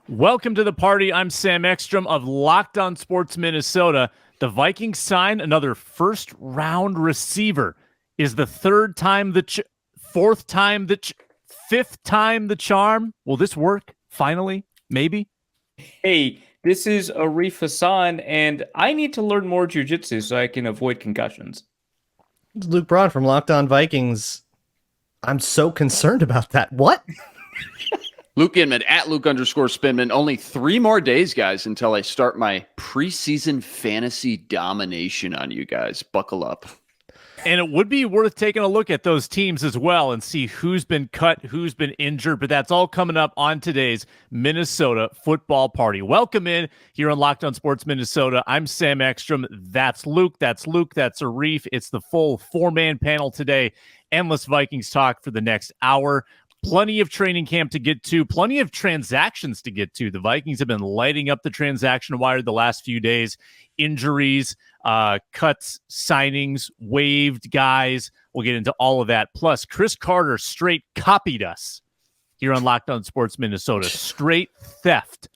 Welcome to the party. I'm Sam Ekstrom of Locked On Sports Minnesota. The Vikings sign another first-round receiver. Is the third time the fourth time the fifth time the charm? Will this work? Finally? Maybe? Hey, this is Arif Hassan, and I need to learn more jiu-jitsu so I can avoid concussions. It's Luke Braun from Locked On Vikings. I'm so concerned about that. What? Luke Inman at Luke_Spinman. Only 3 more days, guys, until I start my preseason fantasy domination on you guys. Buckle up. And it would be worth taking a look at those teams as well and see who's been cut, who's been injured. But that's all coming up on today's Minnesota football party. Welcome in here on Locked On Sports Minnesota. I'm Sam Ekstrom. That's Luke. That's Arif. It's the full 4-man panel today. Endless Vikings talk for the next hour. Plenty of training camp to get to, plenty of transactions to get to. The Vikings have been lighting up the transaction wire the last few days. Injuries, cuts, signings, waived guys. We'll get into all of that. Plus, Cris Carter straight copied us here on Locked On Sports Minnesota. Straight theft.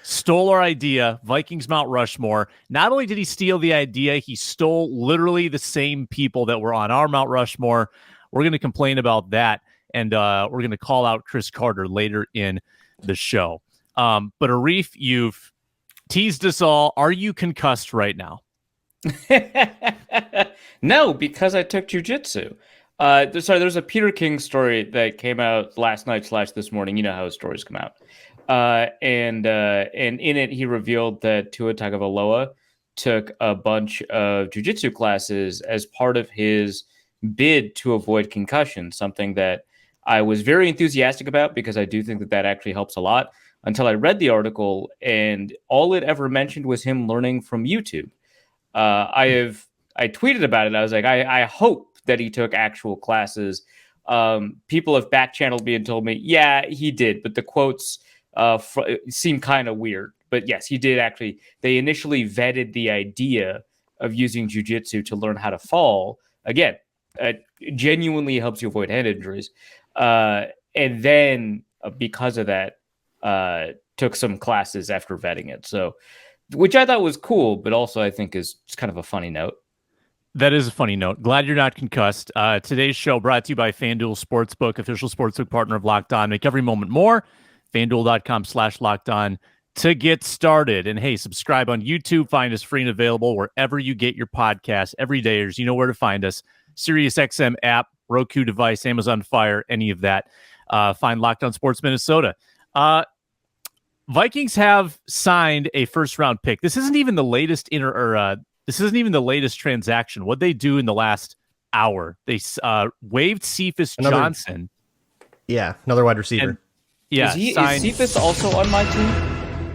Stole our idea, Vikings Mount Rushmore. Not only did he steal the idea, he stole literally the same people that were on our Mount Rushmore. We're going to complain about that. And we're going to call out Cris Carter later in the show. But Arif, you've teased us all. Are you concussed right now? No, because I took jiu-jitsu. There's a Peter King story that came out last night / this morning. You know how stories come out. And in it, he revealed that Tua Tagovailoa took a bunch of jiu-jitsu classes as part of his bid to avoid concussion, something that I was very enthusiastic about because I do think that actually helps a lot until I read the article and all it ever mentioned was him learning from YouTube. I tweeted about it. I was like, I hope that he took actual classes. People have back-channeled me and told me, yeah, he did, but the quotes seem kind of weird. But yes, he did actually. They initially vetted the idea of using jiu-jitsu to learn how to fall. Again, genuinely helps you avoid head injuries. And then because of that, took some classes after vetting it. So, which I thought was cool, but also I think is just kind of a funny note. That is a funny note. Glad you're not concussed. Today's show brought to you by FanDuel Sportsbook, official sportsbook partner of Locked On. Make every moment more. FanDuel.com/Locked On to get started. And hey, subscribe on YouTube. Find us free and available wherever you get your podcasts. Every day, you know where to find us. SiriusXM app, Roku device, Amazon Fire, any of that. Find Locked On Sports Minnesota. Vikings have signed a first-round pick. This isn't even the latest this isn't even the latest transaction. What'd they do in the last hour? They waived Cephas Johnson. Yeah, another wide receiver. Is Cephas also on my team?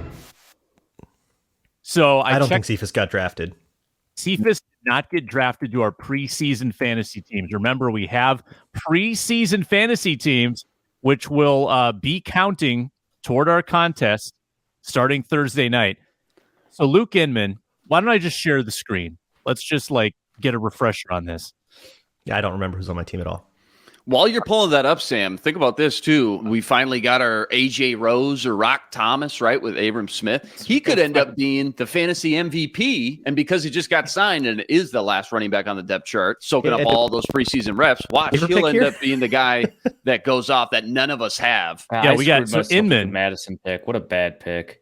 So I don't think Cephas got drafted. Cephas did not get drafted to our preseason fantasy teams. Remember, we have preseason fantasy teams, which will be counting toward our contest starting Thursday night. So, Luke Inman, why don't I just share the screen? Let's just get a refresher on this. Yeah, I don't remember who's on my team at all. While you're pulling that up, Sam, think about this, too. We finally got our A.J. Rose or Rock Thomas, right, with Abram Smith. He could end up being the fantasy MVP, and because he just got signed and is the last running back on the depth chart, soaking up all those preseason reps, watch, he'll end up being the guy that goes off that none of us have. Yeah, we got Inman. Madison pick. What a bad pick.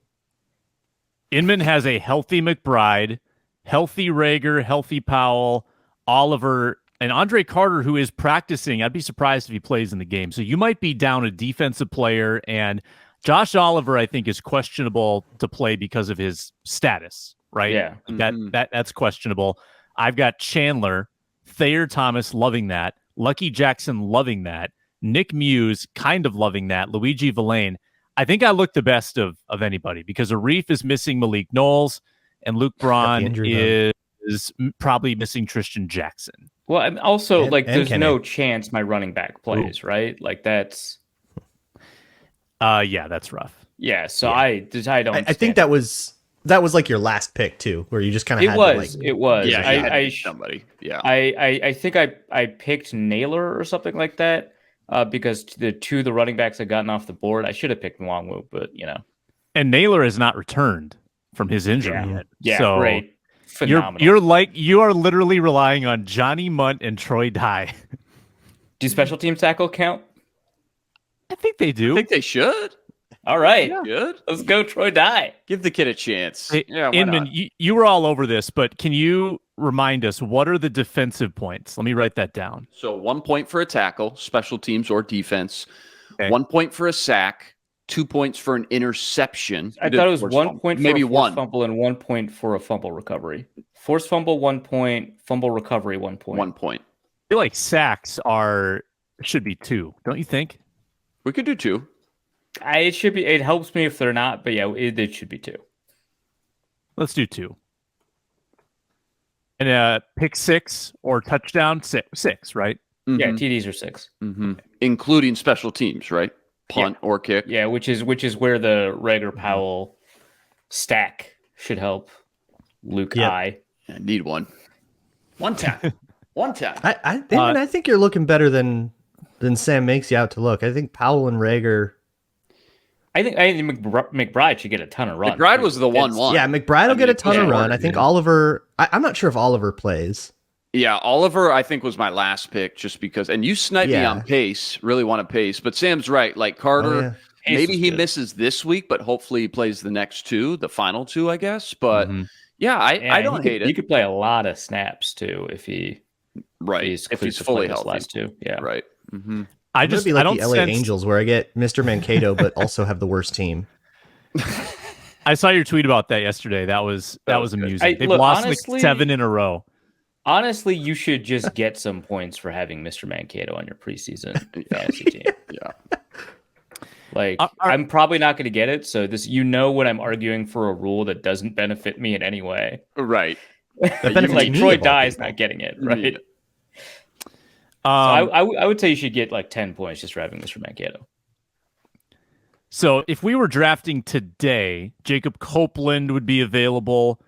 Inman has a healthy McBride, healthy Reagor, healthy Powell, Oliver, and Andre Carter, who is practicing. I'd be surprised if he plays in the game. So you might be down a defensive player, and Josh Oliver, I think, is questionable to play because of his status, right? Yeah. That's questionable. I've got Chandler, Thayer Thomas loving that, Lucky Jackson loving that, Nick Muse kind of loving that, Luigi Villain. I think I look the best of anybody because Arif is missing Malik Knowles, and Luke Braun is probably missing Tristan Jackson. Well, and also, there's no chance my running back plays, right? That's... yeah, that's rough. Yeah, so yeah. I don't... I think that was like your last pick, too, where you just kind of had to, It was. Yeah, somebody. Yeah. I think I picked Naylor or something like that because the running backs had gotten off the board. I should have picked Nwangwu, but, And Naylor has not returned from his injury yet. Yeah, so great. Phenomenal. You are literally relying on Johnny Munt and Troy Dye. Do special teams tackle count? I think they do. I think they should. All right. Yeah. Good. Let's go, Troy Dye. Give the kid a chance. Hey, yeah, Inman, you were all over this, but can you remind us, what are the defensive points? Let me write that down. So 1 point for a tackle, special teams or defense. Okay. 1 point for a sack. 2 points for an interception. I thought it was 1 point for maybe a forced one fumble and 1 point for a fumble recovery. Forced fumble, 1 point. Fumble recovery, 1 point. 1 point. I feel like sacks should be 2, don't you think? We could do 2. It should be. It helps me if they're not, but yeah, it should be 2. Let's do 2. And pick 6 or touchdown 6, right? Mm-hmm. Yeah, TDs are 6, including special teams, right? Punt or kick. Yeah, which is where the Reagor Powell stack should help Luke I need one. 1 time. 1 time. I think you're looking better than Sam makes you out to look. I think Powell and Reagor. I think McBride should get a ton of runs. McBride was the 1-1. Yeah, McBride will get a ton of run. I think Oliver. I'm not sure if Oliver plays. Yeah, Oliver, I think, was my last pick just because. And you sniped me on pace. Really want to pace, but Sam's right. Like Carter, maybe he misses this week, but hopefully he plays the next 2, the final 2, I guess. But I don't hate it. He could play a lot of snaps too if he if he's fully healthy. Last 2, right. Mm-hmm. I don't the LA Angels where I get Mr. Mankato, but also have the worst team. I saw your tweet about that yesterday. That was amusing. They've lost honestly, like 7 in a row. Honestly, you should just get some points for having Mr. Mankato on your preseason fantasy team. Like, I'm probably not going to get it. So when I'm arguing for a rule that doesn't benefit me in any way. Right. Like Troy Dye's not getting it, right? So I would say you should get like 10 points just for having Mr. Mankato. So if we were drafting today, Jacob Copeland would be available.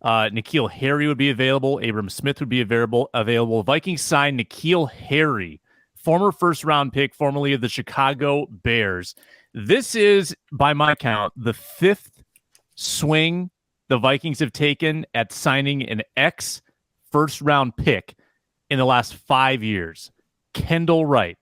N'Keal Harry would be available. Abram Smith would be available. Vikings signed N'Keal Harry, former first-round pick, formerly of the Chicago Bears. This is, by my count, the 5th swing the Vikings have taken at signing an ex-first-round pick in the last 5 years. Kendall Wright,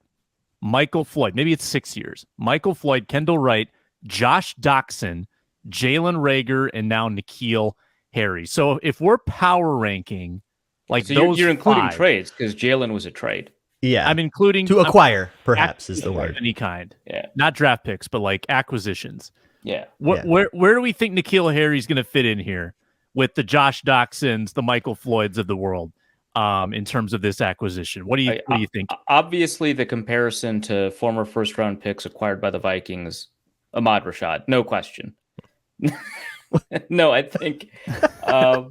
Michael Floyd, maybe it's 6 years. Michael Floyd, Kendall Wright, Josh Doctson, Jalen Reagor, and now N'Keal Harry. So if we're power ranking, like so those you're including 5, trades because Jalen was a trade. Yeah, I'm including to acquire. Perhaps is the word. Any kind. Yeah, not draft picks, but like acquisitions. Yeah. Where do we think N'Keal Harry's going to fit in here with the Josh Docksons, the Michael Floyds of the world, in terms of this acquisition? What do you think? Obviously, the comparison to former first-round picks acquired by the Vikings, Ahmad Rashad, no question. No, I think. I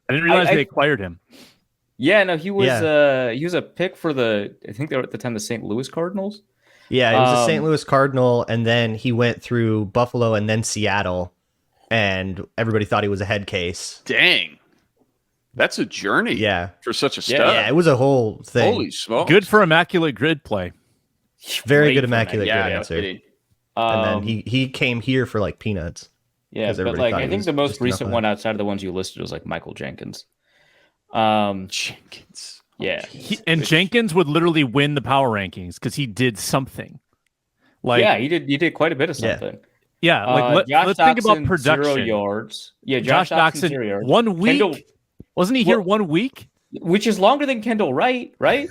didn't realize they acquired him. Yeah, no, he was a pick for I think they were at the time the St. Louis Cardinals. Yeah, he was a St. Louis Cardinal, and then he went through Buffalo and then Seattle, and everybody thought he was a head case. Dang. That's a journey. Yeah. For such a stud. Yeah, it was a whole thing. Holy smokes. Good for immaculate grid play. Very good immaculate grid answer. Kidding. And then he came here for like peanuts. Yeah, but like I think the most recent one outside of the ones you listed was like Michael Jenkins. Jenkins. Yeah. Jenkins would literally win the power rankings because he did something. Like he did quite a bit of something. Yeah, like let's think about production. 0 yards. Yeah, Josh Doctson 0 yards. 1 week. Wasn't he here 1 week? Which is longer than Kendall Wright, right?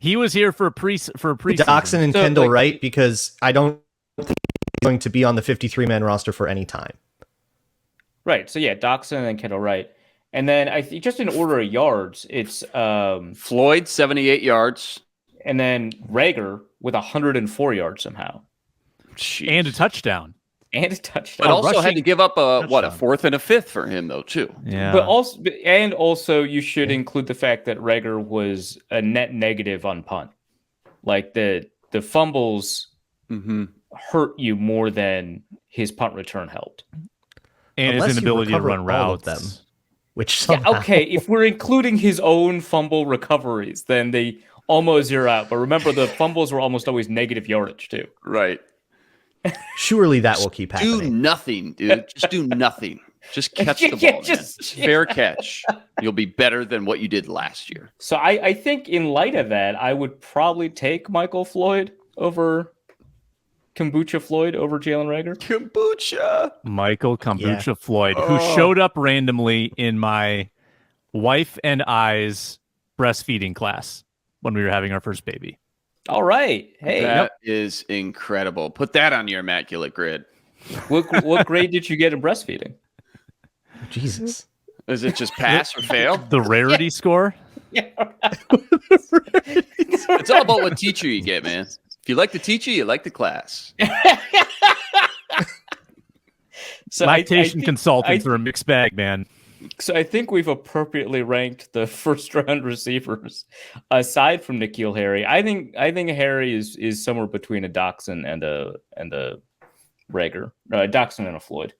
He was here for a preseason. Doctson and Kendall Wright, because I don't think he's going to be on the 53-man roster for any time. Right. So yeah, Doctson and then Kendall Wright. And then I think just in order of yards, it's Floyd 78 yards, and then Reagor with 104 yards somehow, and a touchdown. But also had to give up a 4th and a 5th for him though too. Yeah. But also you should include the fact that Reagor was a net negative on punt. Like the fumbles hurt you more than his punt return helped, and unless his inability to run routes. Them. Which somehow... yeah, okay, if we're including his own fumble recoveries, then they almost zero out. But remember, the fumbles were almost always negative yardage too. Right. Surely that will keep Do happening. nothing, dude. Just do nothing. Just catch the ball, man. Fair catch. You'll be better than what you did last year. So I think in light of that, I would probably take Michael Floyd over Kombucha Floyd over Jalen Reagor. Kombucha. Michael Kombucha Floyd, who showed up randomly in my wife and I's breastfeeding class when we were having our first baby. All right. Hey. That is incredible. Put that on your immaculate grid. What grade did you get in breastfeeding? Jesus. Is it just pass or fail? The rarity score? Yeah. It's all about what teacher you get, man. If you like the teacher, you like the class. So lactation consultants are a mixed bag, man. So I think we've appropriately ranked the first-round receivers, aside from N'Keal Harry. I think Harry is somewhere between a Doctson and a Reagor, Doctson and a Floyd.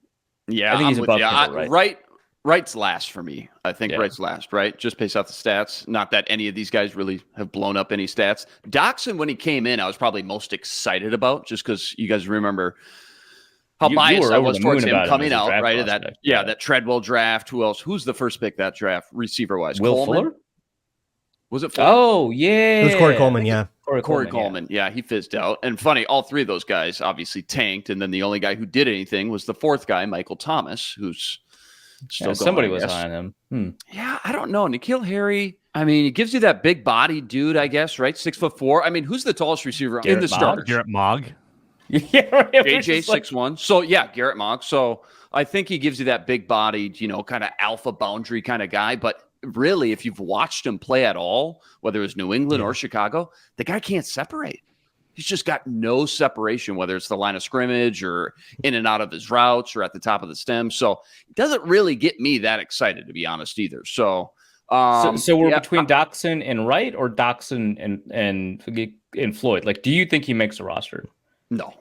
Yeah, I think he's above Kendall Wright. Wright's last for me. I think Wright's last, right? Just based off the stats. Not that any of these guys really have blown up any stats. Doctson, when he came in, I was probably most excited about, just because you guys remember how biased I was towards him coming out, right? That Treadwell draft. Who else? Who's the first pick that draft, receiver-wise? Will Coleman? Fuller? Was it Fuller? Oh, yeah. It was Corey Coleman, yeah. Corey Coleman. Yeah, he fizzed out. And funny, all three of those guys obviously tanked. And then the only guy who did anything was the fourth guy, Michael Thomas, who's still going, somebody was high on him. Yeah, I don't know. N'Keal Harry, I mean, he gives you that big body dude, I guess, right? 6'4". I mean, who's the tallest receiver in the starters? Garrett Mogg. Yeah, right. JJ 6'1". So yeah, Garrett Mogg. So I think he gives you that big bodied, kind of alpha boundary kind of guy. But really, if you've watched him play at all, whether it's New England or Chicago, the guy can't separate. He's just got no separation, whether it's the line of scrimmage or in and out of his routes or at the top of the stem. So it doesn't really get me that excited, to be honest, either. So we're between Doctson and Wright, or Doctson and Floyd. Like, do you think he makes a roster? No,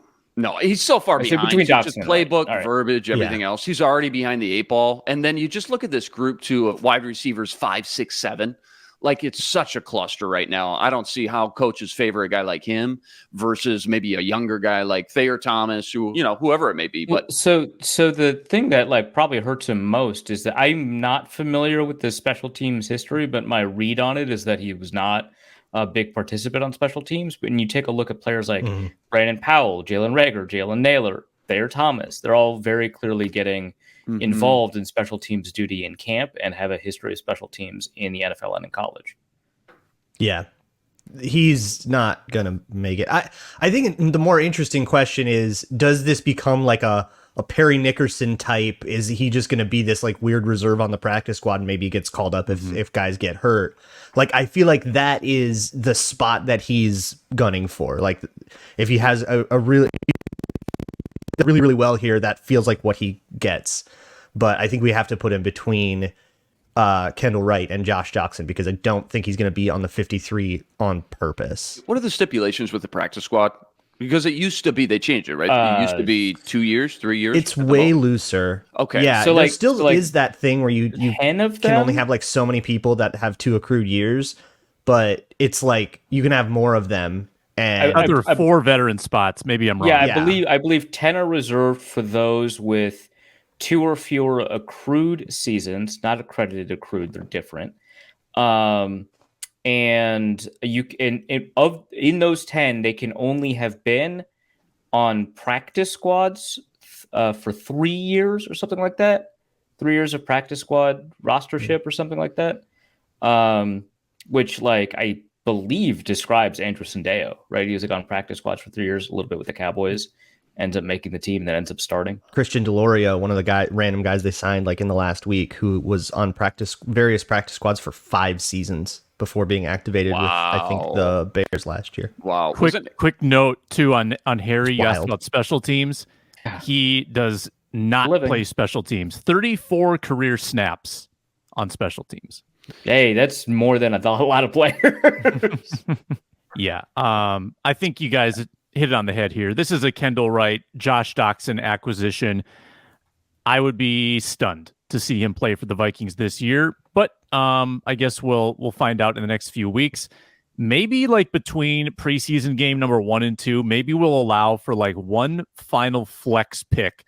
he's so far behind. Between just Doctson playbook, right. verbiage, everything else. He's already behind the 8 ball. And then you just look at this group too of wide receivers 5, 6, 7. Like, it's such a cluster right now. I don't see how coaches favor a guy like him versus maybe a younger guy like Thayer Thomas, who, whoever it may be. But so the thing that probably hurts him most is that I'm not familiar with the special teams history, but my read on it is that he was not a big participant on special teams. But when you take a look at players like Brandon Powell, Jalen Reagor, Jalen Naylor, Thayer Thomas, they're all very clearly getting involved in special teams duty in camp and have a history of special teams in the NFL and in college. Yeah, he's not going to make it. I think the more interesting question is, does this become like a Perry Nickerson type? Is he just going to be this like weird reserve on the practice squad and maybe gets called up if guys get hurt? Like, I feel like that is the spot that he's gunning for. Like, if he has a really well here, that feels like what he gets. But I think we have to put him between Kendall Wright and Josh Doctson, because I don't think he's going to be on the 53 on purpose. What are the stipulations with the practice squad? Because it used to be, they changed it, right? It used to be 2 years, 3 years. It's way looser. Okay. Yeah, so there still is that thing where you can only have like so many people that have 2 accrued years, but it's like you can have more of them. And there are 4 veteran spots. Maybe I'm wrong. Yeah, I believe 10 are reserved for those with 2 or fewer accrued seasons, not accredited accrued. They're different. And in those 10, they can only have been on practice squads for 3 years or something like that. 3 years of practice squad rostership or something like that. Which, like, I believe describes Andrew Sandeo, right? He was on practice squads for 3 years, a little bit with the Cowboys, ends up making the team, then ends up starting. Christian Delorio, one of the random guys they signed like in the last week, who was on various practice squads for 5 seasons before being activated with, I think, the Bears last year. Wow. Quick note too on Harry. You asked about special teams. He does not play special teams. 34 career snaps on special teams. Hey, that's more than a lot of players. Yeah. I think you guys hit it on the head here. This is a Kendall Wright, Josh Doctson acquisition. I would be stunned to see him play for the Vikings this year, but I guess we'll find out in the next few weeks. maybe like between preseason game number 1 and 2, maybe we'll allow for like one final flex pick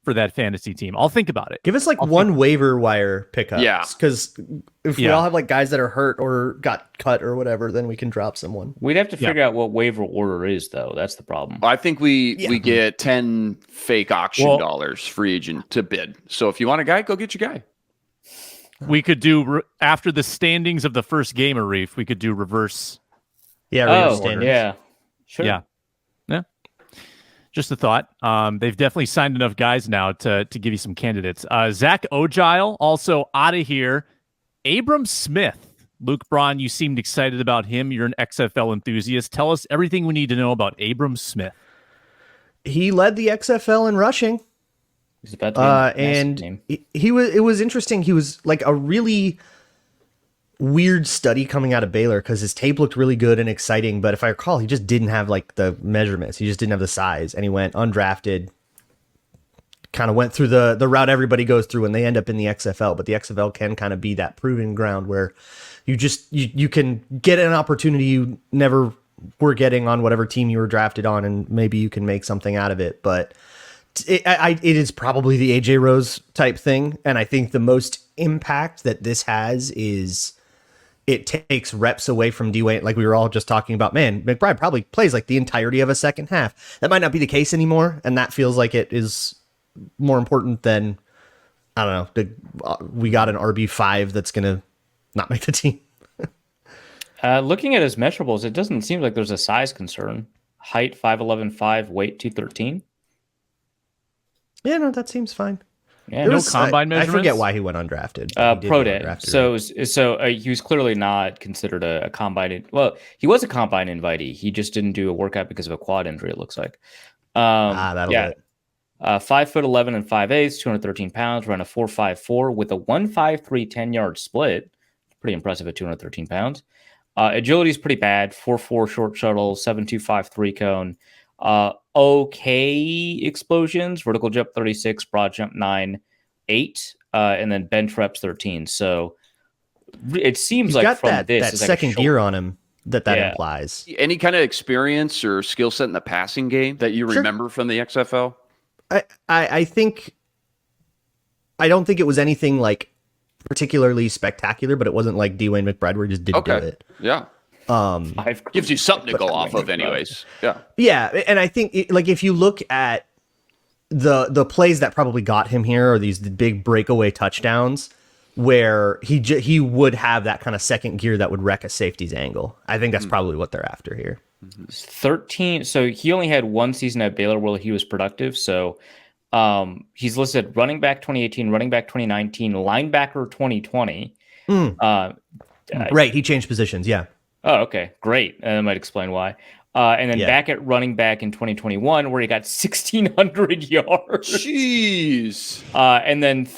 for that fantasy team. I'll think about it. Give us like one waiver wire pickup. Yeah. Because if we all have like guys that are hurt or got cut or whatever, then we can drop someone. We'd have to figure out what waiver order is, though. That's the problem. I think we get 10 fake auction dollars free agent to bid. So if you want a guy, go get your guy. We could do after the standings of the first game, Arif, we could do reverse. Yeah. Standards. Yeah. Sure. Yeah. Just a thought. They've definitely signed enough guys now to give you some candidates. Zach Ogile, also out of here. Abram Smith. Luke Braun, you seemed excited about him. You're an XFL enthusiast. Tell us everything we need to know about Abram Smith. He led the XFL in rushing. He's about to be and it was interesting. He was like a really weird study coming out of Baylor because his tape looked really good and exciting, but if I recall, he just didn't have like the measurements. He just didn't have the size, and he went undrafted. Kind of went through the route everybody goes through when they end up in the XFL, but the XFL can kind of be that proving ground where you can get an opportunity you never were getting on whatever team you were drafted on, and maybe you can make something out of it. But it is probably the AJ Rose type thing, and I think the most impact that this has is it takes reps away from Dwayne. Like we were all just talking about, man, McBride probably plays like the entirety of a second half. That might not be the case anymore, and that feels like it is more important than, I don't know, we got an RB5 that's going to not make the team. Looking at his measurables, it doesn't seem like there's a size concern. Height 5'11", weight 213. Yeah, no, that seems fine. Yeah, no combine measurements. I forget why he went undrafted. Pro day. So he was clearly not considered a combine. Well, he was a combine invitee. He just didn't do a workout because of a quad injury. It looks like. That'll do it. 5'11" and 5'8", 213 pounds. Ran a 4.54 with a 1.53 10-yard split. Pretty impressive at 213 pounds. Agility is pretty bad. 4.4 short shuttle, 7.25 3-cone. Okay explosions, vertical jump 36, broad jump 9, 8, and then bench reps 13. So it seems He's like got from that this second gear on him that implies. Any kind of experience or skill set in the passing game that you remember from the XFL? I think I don't think it was anything like particularly spectacular, but it wasn't like Dwayne McBride where he just didn't do it. Yeah. Gives you something to go off of anyways. Yeah, and I think if you look at the plays that probably got him here are these big breakaway touchdowns where he would have that kind of second gear that would wreck a safety's angle. I think that's probably what they're after here. 13. So he only had one season at Baylor where he was productive. So he's listed running back 2018, running back 2019, linebacker 2020. Right, he changed positions. Yeah. Oh, okay, great. That might explain why. And then back at running back in 2021, where he got 1,600 yards. Jeez. And then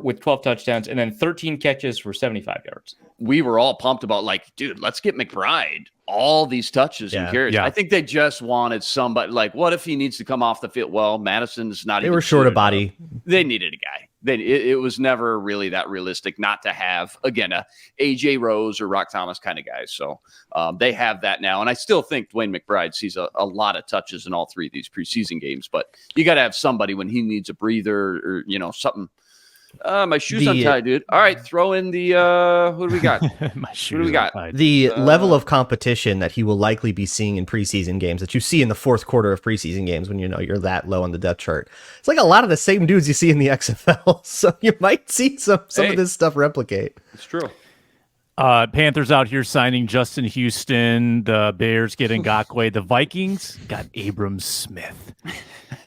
with 12 touchdowns, and then 13 catches for 75 yards. We were all pumped about dude, let's get McBride all these touches and carries. Yeah. I think they just wanted somebody what if he needs to come off the field? Well, Madison's not. They were short of body. They needed a guy. It was never really that realistic not to have, again, a AJ Rose or Rock Thomas kind of guys. So they have that now. And I still think Dwayne McBride sees a lot of touches in all three of these preseason games. But you got to have somebody when he needs a breather or, something. My shoes untied, dude. All right, throw in the who do we got? My shoes Who do we got? untied. The level of competition that he will likely be seeing in preseason games that you see in the fourth quarter of preseason games when you're that low on the depth chart. It's like a lot of the same dudes you see in the XFL. So you might see some of this stuff replicate. It's true. Panthers out here signing Justin Houston. The Bears get Ngakoue. The Vikings got Abram Smith.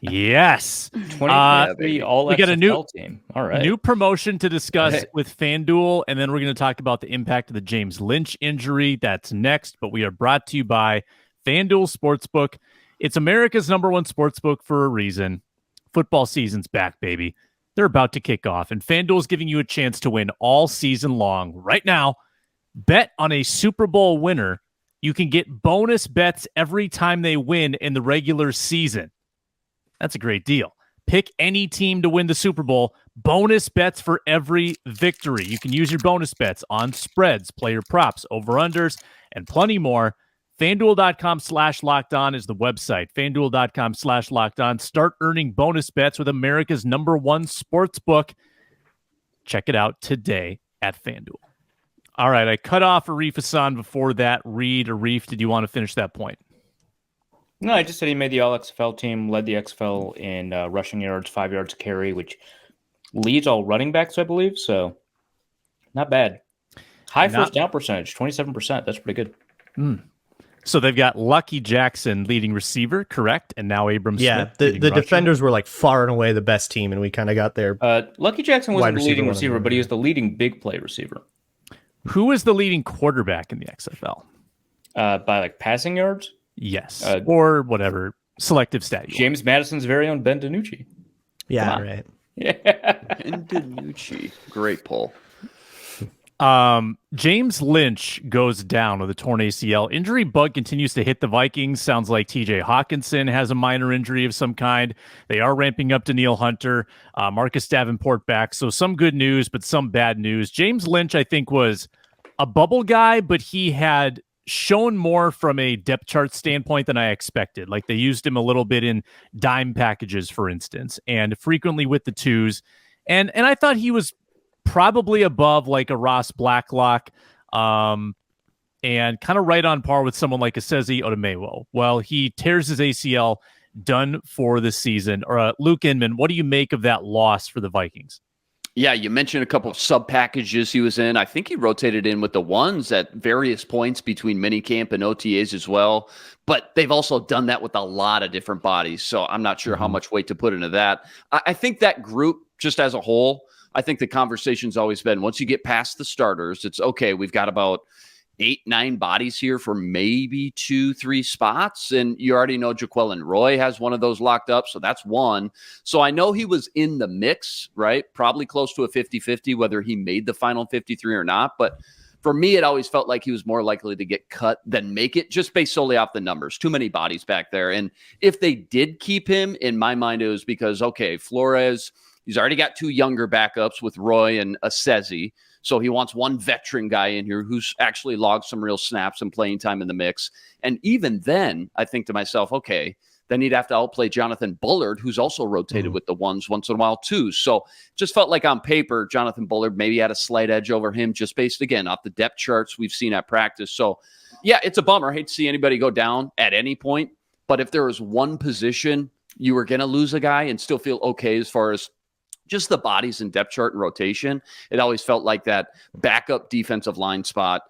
Yes. 23 all we got a new team. All right. New promotion to discuss with FanDuel, and then we're going to talk about the impact of the James Lynch injury. That's next, but we are brought to you by FanDuel Sportsbook. It's America's #1 sportsbook for a reason. Football season's back, baby. They're about to kick off, and FanDuel is giving you a chance to win all season long. Right now, bet on a Super Bowl winner. You can get bonus bets every time they win in the regular season. That's a great deal. Pick any team to win the Super Bowl, bonus bets for every victory. You can use your bonus bets on spreads, player props, over-unders, and plenty more. FanDuel.com/lockedon is the website. FanDuel.com/lockedon. Start earning bonus bets with America's #1 sports book. Check it out today at FanDuel. All right, I cut off Arif Hassan before that. Reed, Arif, did you want to finish that point? No, I just said he made the All-XFL team, led the XFL in rushing yards, 5 yards carry, which leads all running backs, I believe. So not bad. High first down percentage, 27%. That's pretty good. So they've got Lucky Jackson leading receiver, correct? And now Abram Smith. Yeah, the defenders were like far and away the best team, and we kind of got there. Lucky Jackson wasn't the leading receiver, but he was the leading big play receiver. Who is the leading quarterback in the XFL? By like passing yards? Yes. Or whatever. Selective stat. James Madison's very own Ben DiNucci. Yeah, right. Yeah. Ben DiNucci. Great pull. James Lynch goes down with a torn ACL. Injury bug continues to hit the Vikings. Sounds like TJ Hawkinson has a minor injury of some kind. They are ramping up Danielle Hunter, Marcus Davenport back. So some good news, but some bad news. James Lynch, I think, was a bubble guy, but he had shown more from a depth chart standpoint than I expected. Like they used him a little bit in dime packages, for instance, and frequently with the twos. And I thought he was probably above like a Ross Blacklock, and kind of right on par with someone like a kwesi-adofo-mensah. Well, he tears his ACL, done for the season. Or Luke Inman, what do you make of that loss for the Vikings? Yeah, you mentioned a couple of sub packages he was in. I think he rotated in with the ones at various points between minicamp and OTAs as well. But they've also done that with a lot of different bodies. So I'm not sure how much weight to put into that. I think that group, just as a whole, I think the conversation's always been once you get past the starters, it's okay. We've got about 8-9 bodies here for maybe 2-3 spots. And you already know Jaquelin Roy has one of those locked up. So that's one. So I know he was in the mix, right? Probably close to a 50-50, whether he made the final 53 or not. But for me, it always felt like he was more likely to get cut than make it, just based solely off the numbers. Too many bodies back there. And if they did keep him, in my mind, it was because, okay, Flores, he's already got 2 younger backups with Roy and Asezi. So he wants one veteran guy in here who's actually logged some real snaps and playing time in the mix. And even then, I think to myself, okay, then he'd have to outplay Jonathan Bullard, who's also rotated with the ones once in a while too. So just felt like on paper, Jonathan Bullard maybe had a slight edge over him, just based, again, off the depth charts we've seen at practice. So yeah, it's a bummer. I hate to see anybody go down at any point. But if there was one position you were going to lose a guy and still feel okay as far as just the bodies and depth chart and rotation, it always felt like that backup defensive line spot.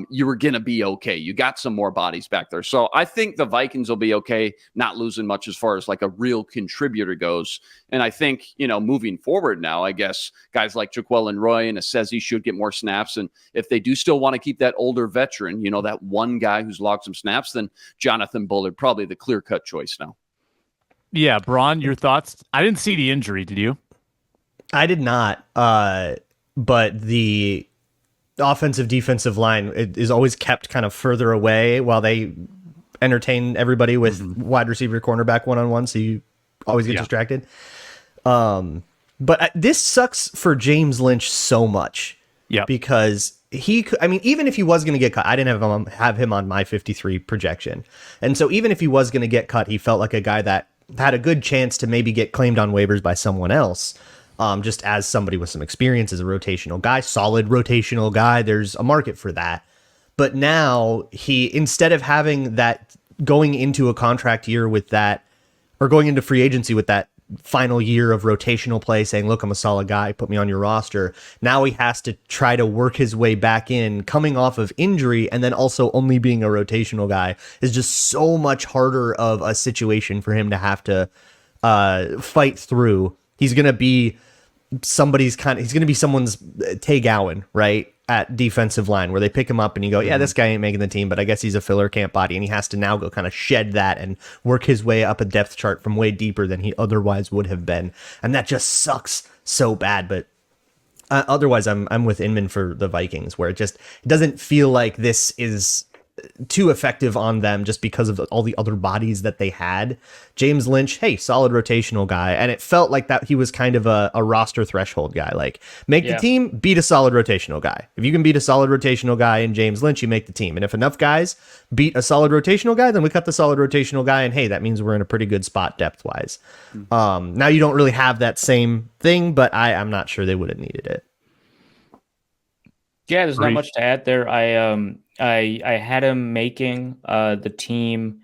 You were going to be okay. You got some more bodies back there. So I think the Vikings will be okay, not losing much as far as like a real contributor goes. And I think, moving forward now, I guess guys like Jaquelin Roy and Asezi should get more snaps. And if they do still want to keep that older veteran, that one guy who's logged some snaps, then Jonathan Bullard, probably the clear-cut choice now. Yeah, Braun, your thoughts? I didn't see the injury. Did you? I did not, but the offensive defensive line is always kept kind of further away while they entertain everybody with wide receiver cornerback one-on-one, so you always get distracted. But this sucks for James Lynch so much, because even if he was going to get cut, I didn't have him on my 53 projection, and so even if he was going to get cut, he felt like a guy that had a good chance to maybe get claimed on waivers by someone else. Just as somebody with some experience as a rotational guy, solid rotational guy, there's a market for that. But now instead of having that, going into a contract year with that, or going into free agency with that final year of rotational play, saying, look, I'm a solid guy, put me on your roster. Now he has to try to work his way back in, coming off of injury, and then also only being a rotational guy is just so much harder of a situation for him to have to fight through. He's going to be someone's Tay Gowan, right, at defensive line, where they pick him up and you go, yeah, this guy ain't making the team, but I guess he's a filler camp body, and he has to now go kind of shed that and work his way up a depth chart from way deeper than he otherwise would have been. And that just sucks so bad. But otherwise, I'm with Inman for the Vikings, where it doesn't feel like this is too effective on them just because of all the other bodies that they had. James Lynch, hey, solid rotational guy. And it felt like that he was kind of a roster threshold guy. Like, make the team, beat a solid rotational guy. If you can beat a solid rotational guy in James Lynch, you make the team. And if enough guys beat a solid rotational guy, then we cut the solid rotational guy. And hey, that means we're in a pretty good spot depth-wise. Now you don't really have that same thing, but I'm not sure they would have needed it. Yeah, there's not much to add there. I had him making the team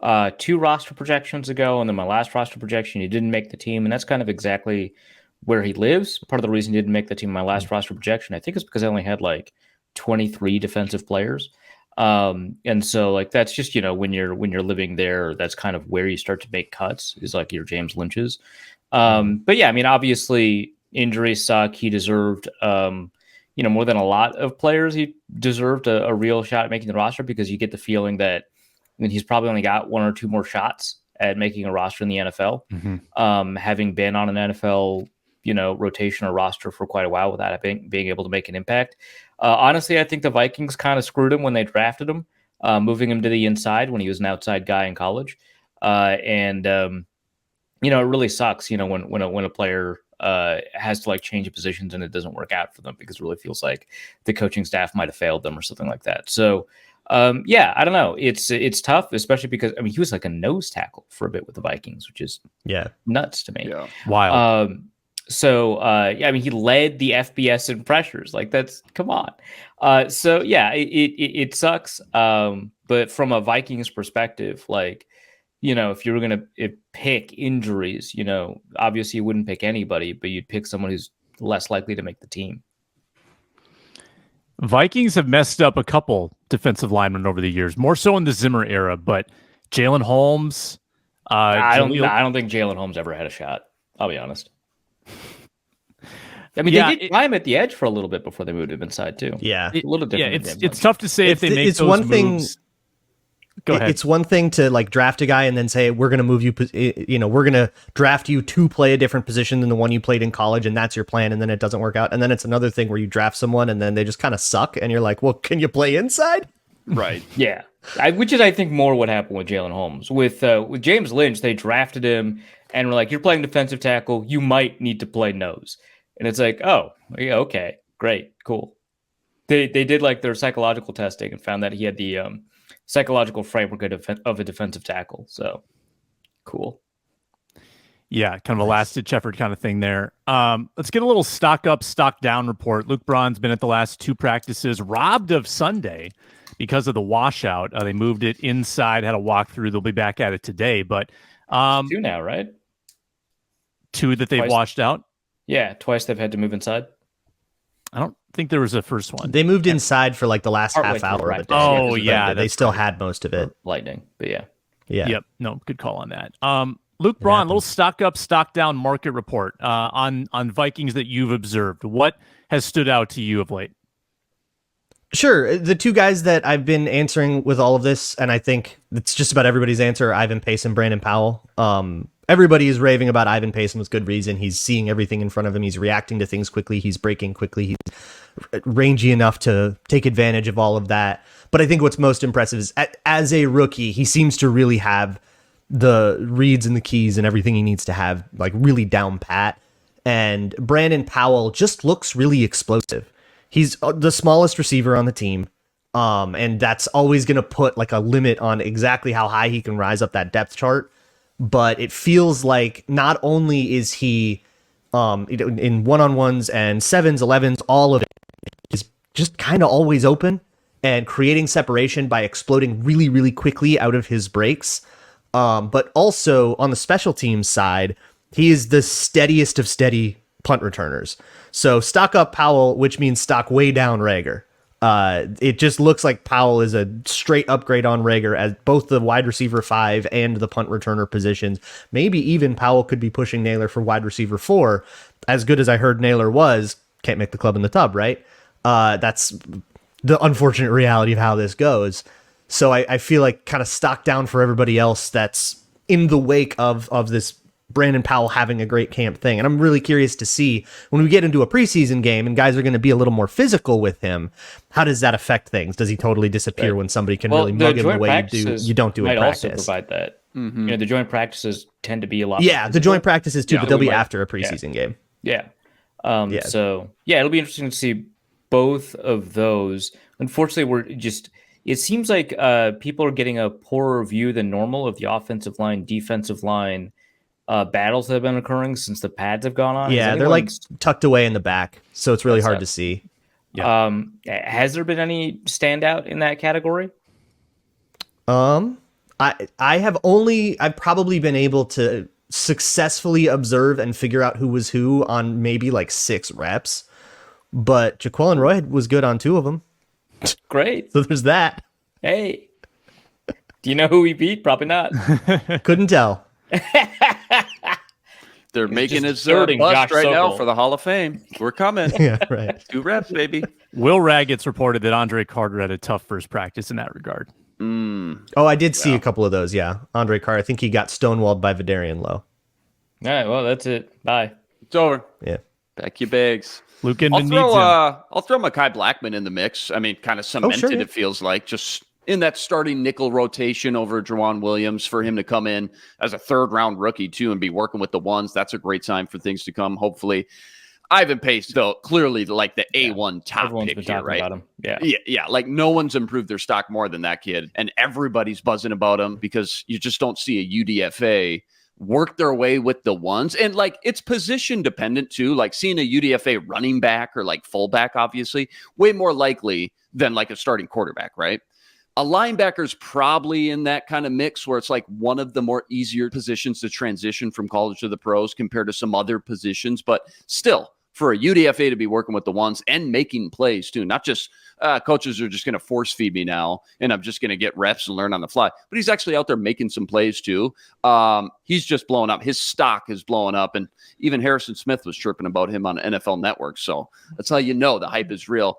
2 roster projections ago, and then my last roster projection, he didn't make the team, and that's kind of exactly where he lives. Part of the reason he didn't make the team in my last roster projection, I think, is because I only had like 23 defensive players. And so like that's just, when you're living there, that's kind of where you start to make cuts, is like your James Lynch's. But yeah, I mean, obviously injuries suck. He deserved more than a lot of players. He deserved a real shot at making the roster, because you get the feeling that he's probably only got 1 or 2 more shots at making a roster in the NFL. Having been on an NFL, rotation or roster for quite a while without being able to make an impact. Honestly, I think the Vikings kind of screwed him when they drafted him, moving him to the inside when he was an outside guy in college. It really sucks, when a player has to like change positions and it doesn't work out for them, because it really feels like the coaching staff might have failed them or something like that. So I don't know. It's tough, especially because he was like a nose tackle for a bit with the Vikings, which is nuts to me. Yeah. Wild. He led the FBS in pressures. Like, that's, come on. It sucks. But from a Vikings perspective, like, if you were going to pick injuries, obviously you wouldn't pick anybody, but you'd pick someone who's less likely to make the team. Vikings have messed up a couple defensive linemen over the years, more so in the Zimmer era, but Jalen Holmes. I don't think Jalen Holmes ever had a shot. I'll be honest. They did try him at the edge for a little bit before they moved him inside too. Yeah. A little different. It's tough to say if they make those moves. Go ahead. It's one thing to like draft a guy and then say, we're going to move you, we're going to draft you to play a different position than the one you played in college, and that's your plan, and then it doesn't work out. And then it's another thing where you draft someone and then they just kind of suck, and you're like, well, can you play inside? Right. Yeah. Which is, I think, more what happened with Jalen Holmes. With James Lynch, they drafted him and were like, you're playing defensive tackle, you might need to play nose. And it's like, oh, yeah, okay, great, cool. They did like their psychological testing and found that he had the psychological framework of a defensive tackle. So cool. Yeah, kind of a last-ditch effort kind of thing there. Let's get a little stock up, stock down report. Luke Braun's been at the last 2 practices, robbed of Sunday because of the washout. They moved it inside, had a walkthrough. They'll be back at it today. But 2 now, right? 2 that they've washed out? Yeah, twice they've had to move inside. I don't think there was a first one. They moved inside for like the last half hour of the day. Oh, yeah. They still had most of it. Lightning, but yeah. Yep. No, good call on that. Luke Braun, little stock up, stock down market report on Vikings that you've observed. What has stood out to you of late? Sure. The 2 guys that I've been answering with all of this, and I think it's just about everybody's answer, Ivan Pace and Brandon Powell. Everybody is raving about Ivan Pace, with good reason. He's seeing everything in front of him. He's reacting to things quickly. He's breaking quickly. He's rangy enough to take advantage of all of that. But I think what's most impressive is, as a rookie, he seems to really have the reads and the keys and everything he needs to have, like, really down pat. And Brandon Powell just looks really explosive. He's the smallest receiver on the team. And that's always going to put like a limit on exactly how high he can rise up that depth chart. But it feels like not only is he in one-on-ones and 7s, 11s, all of it is just kind of always open and creating separation by exploding really, really quickly out of his breaks. But also on the special teams side, he is the steadiest of steady punt returners. So stock up Powell, which means stock way down Reagor. It just looks like Powell is a straight upgrade on Reagor as both the wide receiver 5 and the punt returner positions. Maybe even Powell could be pushing Naylor for wide receiver 4. As good as I heard Naylor was, can't make the club in the tub, right? That's the unfortunate reality of how this goes. So I feel like kind of stock down for everybody else that's in the wake of this Brandon Powell having a great camp thing. And I'm really curious to see when we get into a preseason game and guys are going to be a little more physical with him, how does that affect things? Does he totally disappear when somebody can really mug him the way you don't do in practice? Might also provide that. The joint practices tend to be a lot. Yeah, the joint practices too, but they'll be after a preseason game. Yeah. So it'll be interesting to see both of those. Unfortunately, it seems like people are getting a poorer view than normal of the offensive line, defensive line battles that have been occurring since the pads have gone on. Yeah, they're like tucked away in the back, so it's really hard to see. Yeah. Has there been any standout in that category? I've probably been able to successfully observe and figure out who was who on maybe like 6 reps, but Jaquelin Roy was good on 2 of them. Great. So there's that. Hey, do you know who he beat? Probably not. Couldn't tell. They're making his bust right now for the Hall of Fame. We're coming. Yeah, right. 2 reps, baby. Will Raggett's reported that Andre Carter had a tough first practice in that regard. Oh, I did see a couple of those. Yeah, Andre Carter. I think he got stonewalled by Vidarian Lowe. All right. Well, that's it. Bye. It's over. Yeah. Pack your bags. Luke Inman needs him. I'll throw Mekhi Blackmon in the mix. I mean, kind of cemented, it feels like, just in that starting nickel rotation over Juwan Williams for him to come in as a 3rd-round rookie, too, and be working with the ones. That's a great sign for things to come, hopefully. Ivan Pace, though, clearly like the A1 top Everyone's pick been here, right? About him. Yeah. Like no one's improved their stock more than that kid, and everybody's buzzing about him because you just don't see a UDFA work their way with the ones. And like it's position dependent too. Like seeing a UDFA running back or like fullback, obviously, way more likely than like a starting quarterback, right? A linebacker's probably in that kind of mix where it's like one of the more easier positions to transition from college to the pros compared to some other positions. But still, for a UDFA to be working with the ones and making plays too, not just coaches are just going to force feed me now and I'm just going to get reps and learn on the fly, but he's actually out there making some plays too. He's just blowing up. His stock is blowing up. And even Harrison Smith was chirping about him on NFL Network. So that's how you know the hype is real.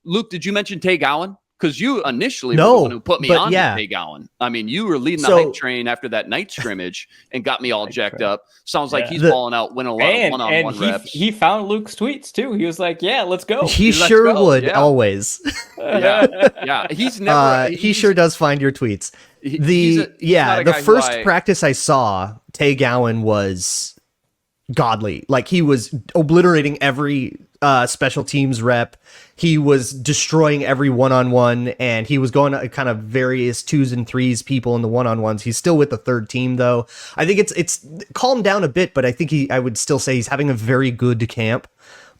Luke, did you mention Tay Gowan? Because you initially were the one who put me on to Tay Gowan. I mean, you were leading the hype train after that night scrimmage and got me all jacked up. Sounds like he's balling out, winning a lot of one-on-one reps. He found Luke's tweets, too. He was like, yeah, let's go. He sure would, always. Yeah. He's never... he sure does find your tweets. The first practice I saw, Tay Gowan was godly. Like, he was obliterating every special teams rep. He was destroying every one-on-one, and he was going to kind of various 2s and 3s people in the one-on-ones. He's still with the 3rd team, though. I think it's calmed down a bit, but I think I would still say he's having a very good camp,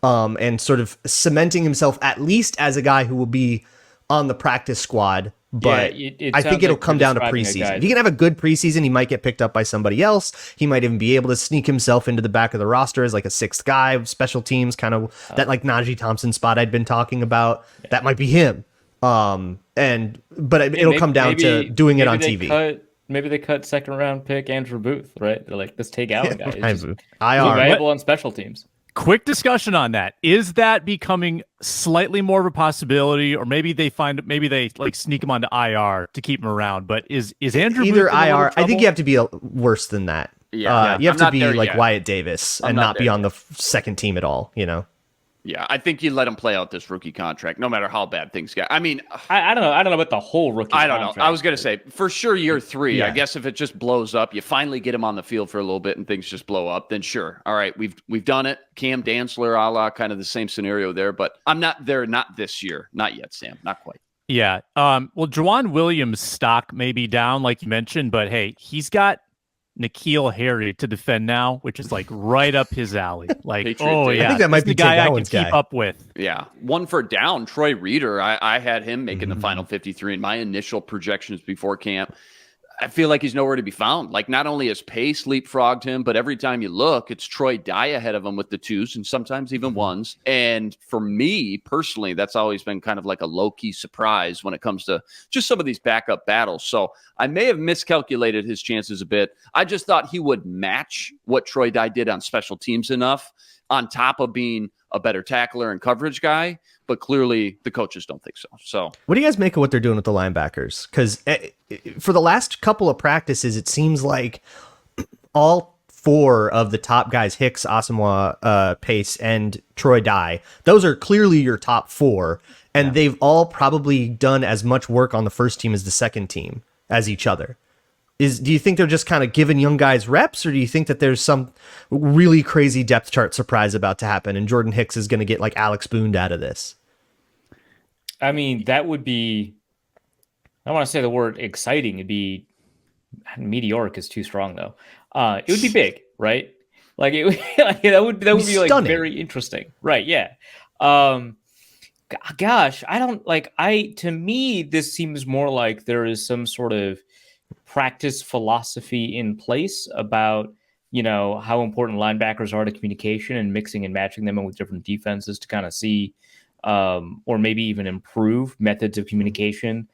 and sort of cementing himself at least as a guy who will be on the practice squad. But I think it'll come down to preseason. If he can have a good preseason, he might get picked up by somebody else. He might even be able to sneak himself into the back of the roster as like a 6th guy of special teams, kind of that like Najee Thompson spot I'd been talking about. Yeah. That might be him. But it'll come down to doing it on TV. Maybe they cut 2nd-round pick Andrew Booth, right? They're like, this Tay Gowan guy is just valuable on special teams. Quick discussion on that. Is that becoming slightly more of a possibility, or maybe they like sneak him onto IR to keep him around? But is Andrew either Booth IR? I think you have to be worse than that. You have to be like Wyatt Davis and not be on the 2nd team at all. You know. Yeah, I think you let him play out this rookie contract, no matter how bad things get. I mean, I don't know. I don't know about the whole rookie contract. I don't know. I was going to say, for sure, year 3. Yeah. I guess if it just blows up, you finally get him on the field for a little bit and things just blow up, then sure. All right, we've done it. Cam Dantzler, a la kind of the same scenario there, but I'm not there, not this year. Not yet, Sam. Not quite. Yeah. Well, Juwan Williams' stock may be down, like you mentioned, but hey, he's got N'Keal Harry to defend now, which is like right up his alley. Like, I think that might be the guy I can keep up with. Yeah, 1 for down. Troy Reeder, I had him making the final 53 in my initial projections before camp. I feel like he's nowhere to be found. Like, not only has pace leapfrogged him, but every time you look, it's Troy Dye ahead of him with the 2s and sometimes even 1s. And for me personally, that's always been kind of like a low-key surprise when it comes to just some of these backup battles. So I may have miscalculated his chances a bit. I just thought he would match what Troy Dye did on special teams enough, on top of being a better tackler and coverage guy. But clearly the coaches don't think so. So what do you guys make of what they're doing with the linebackers? Because for the last couple of practices, it seems like all 4 of the top guys, Hicks, Asamoah, Pace, and Troy Dye, those are clearly your top 4, and they've all probably done as much work on the first team as the second team as each other. Do you think they're just kind of giving young guys reps, or do you think that there's some really crazy depth chart surprise about to happen and Jordan Hicks is going to get like Alex Boone out of this? I mean, that would be, I don't want to say the word exciting. It'd be, meteoric is too strong though. It would be big, right? Like it that would be like stunning. Very interesting. Right. Yeah. Gosh, to me, this seems more like there is some sort of practice philosophy in place about, how important linebackers are to communication and mixing and matching them in with different defenses to kind of see, or maybe even improve methods of communication.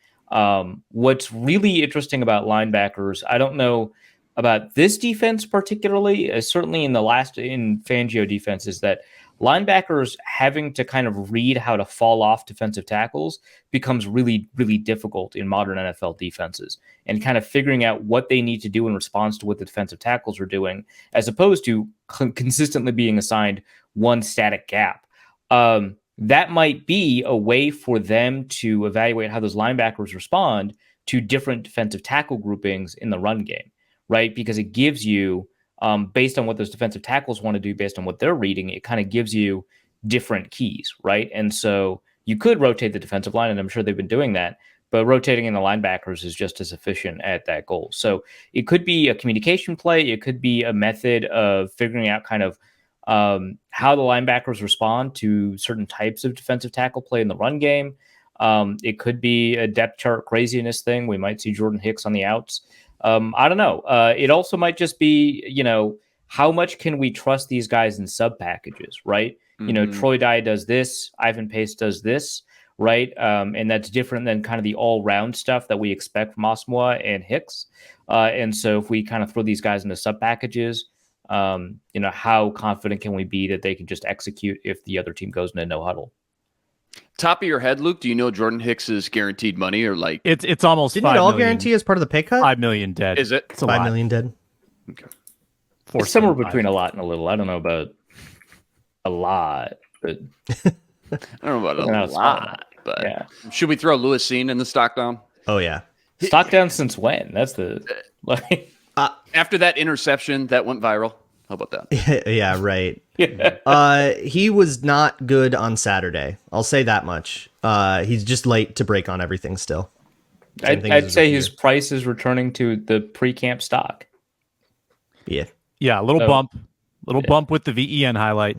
What's really interesting about linebackers, I don't know about this defense particularly, certainly in Fangio defenses, that linebackers having to kind of read how to fall off defensive tackles becomes really, really difficult in modern NFL defenses, and kind of figuring out what they need to do in response to what the defensive tackles are doing, as opposed to consistently being assigned one static gap. That might be a way for them to evaluate how those linebackers respond to different defensive tackle groupings in the run game, right? Because it gives you, based on what those defensive tackles want to do, based on what they're reading, it kind of gives you different keys, right? And so you could rotate the defensive line, and I'm sure they've been doing that, but rotating in the linebackers is just as efficient at that goal. So it could be a communication play. It could be a method of figuring out kind of how the linebackers respond to certain types of defensive tackle play in the run game. It could be a depth chart craziness thing. We might see Jordan Hicks on the outs. I don't know. It also might just be, how much can we trust these guys in sub packages, right? Mm-hmm. Troy Dye does this, Ivan Pace does this, right? And that's different than kind of the all-round stuff that we expect from Asamoah and Hicks. And so if we kind of throw these guys into sub packages, how confident can we be that they can just execute if the other team goes into no huddle? Top of your head, Luke, do you know Jordan Hicks is guaranteed money, or like it's almost didn't it all guarantee as part of the pay cut? $5 million dead. Is it? It's $5 million dead. Okay. It's somewhere between a lot and a little. I don't know about a lot, but I don't know about a lot, but yeah. Should we throw Lewis Cine in the stock down? Oh yeah. Stock down since when? That's the after that interception that went viral. How about that? Yeah, right. He was not good on Saturday. I'll say that much. He's just late to break on everything still. I'd say his price is returning to the pre-camp stock. Yeah. Yeah, a little bump with the VEN highlight.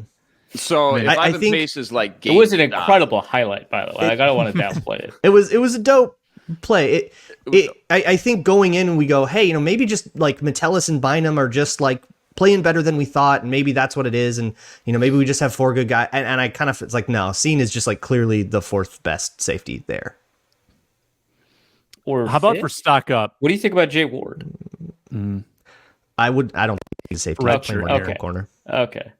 So if I Ivan think Pace is like it was an incredible highlight, by the way. I don't want to downplay it. It was a dope play. I think going in, we go, hey, maybe just like Metellus and Bynum are just like playing better than we thought, and maybe that's what it is, and maybe we just have 4 good guys, and I kind of, it's like, no, Cine is just like clearly the 4th best safety there. Or how about for stock up? What do you think about Jay Ward? I don't think he's a safety. Okay. Corner. Okay.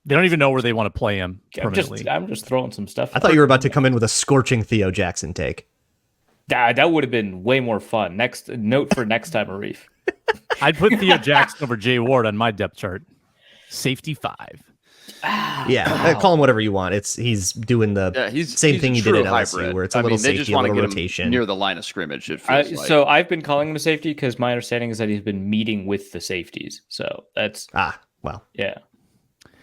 They don't even know where they want to play him permanently. I'm just throwing some stuff. I thought you were about to come in with a scorching Theo Jackson take. That would have been way more fun. Next note for next time, Arif. I'd put Theo Jackson over Jay Ward on my depth chart. Safety 5. Yeah, call him whatever you want. He's doing the same thing he did at LSU, hybrid. Where it's a little safety, a little rotation near the line of scrimmage. It feels like. So I've been calling him a safety because my understanding is that he's been meeting with the safeties. So that's yeah,